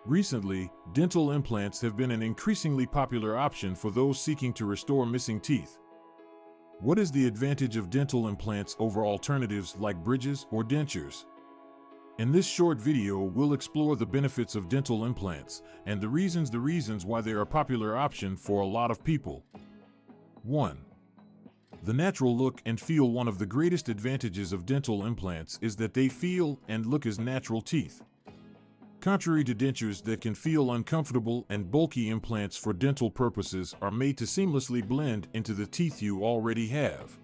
Recently, dental implants have been an increasingly popular option for those seeking to restore missing teeth. What is the advantage of dental implants over alternatives like bridges or dentures? In this short video, we'll explore the benefits of dental implants and the reasons why they're a popular option for a lot of people. 1. The natural look and feel. One of the greatest advantages of dental implants is that they feel and look as natural teeth. Contrary to dentures that can feel uncomfortable and bulky, implants for dental purposes are made to seamlessly blend into the teeth you already have.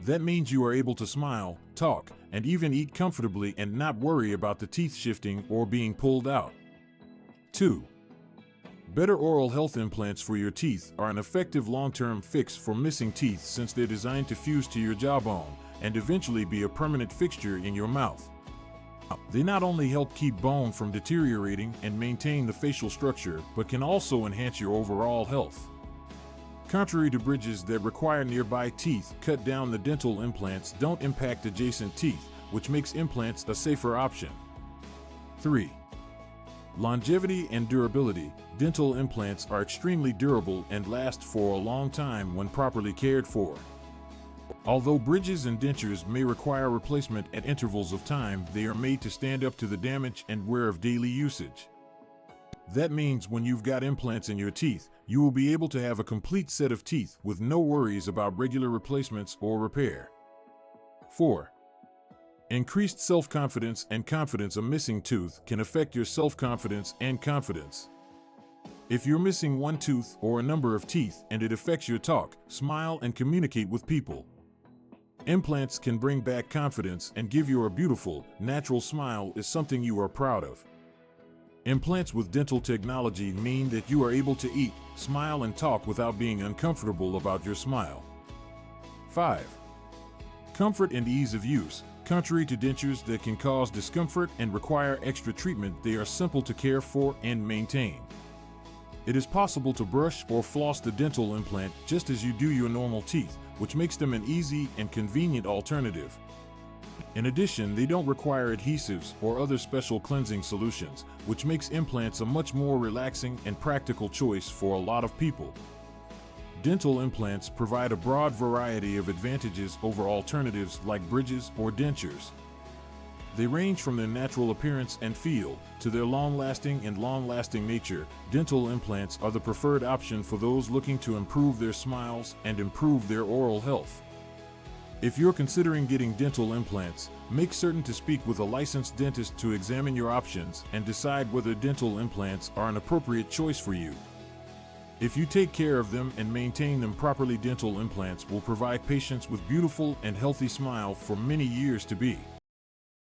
That means you are able to smile, talk, and even eat comfortably and not worry about the teeth shifting or being pulled out. 2. Better oral health. Implants for your teeth are an effective long-term fix for missing teeth since they're designed to fuse to your jawbone and eventually be a permanent fixture in your mouth. They not only help keep bone from deteriorating and maintain the facial structure, but can also enhance your overall health. Contrary to bridges that require nearby teeth cut down, the dental implants don't impact adjacent teeth, which makes implants a safer option. 3. Longevity and durability. Dental implants are extremely durable and last for a long time when properly cared for. Although bridges and dentures may require replacement at intervals of time, they are made to stand up to the damage and wear of daily usage. That means when you've got implants in your teeth, you will be able to have a complete set of teeth with no worries about regular replacements or repair. 4. Increased self-confidence and confidence. A missing tooth can affect your self-confidence and confidence. If you're missing one tooth or a number of teeth and it affects your talk, smile, and communicate with people, implants can bring back confidence and give you a beautiful, natural smile is something you are proud of. Implants with dental technology mean that you are able to eat, smile, and talk without being uncomfortable about your smile. 5. Comfort and ease of use. Contrary to dentures that can cause discomfort and require extra treatment, they are simple to care for and maintain. It is possible to brush or floss the dental implant just as you do your normal teeth, which makes them an easy and convenient alternative. In addition, they don't require adhesives or other special cleansing solutions, which makes implants a much more relaxing and practical choice for a lot of people. Dental implants provide a broad variety of advantages over alternatives like bridges or dentures. They range from their natural appearance and feel to their long-lasting nature. Dental implants are the preferred option for those looking to improve their smiles and improve their oral health. If you're considering getting dental implants, make certain to speak with a licensed dentist to examine your options and decide whether dental implants are an appropriate choice for you. If you take care of them and maintain them properly, dental implants will provide patients with beautiful and healthy smile for many years to be.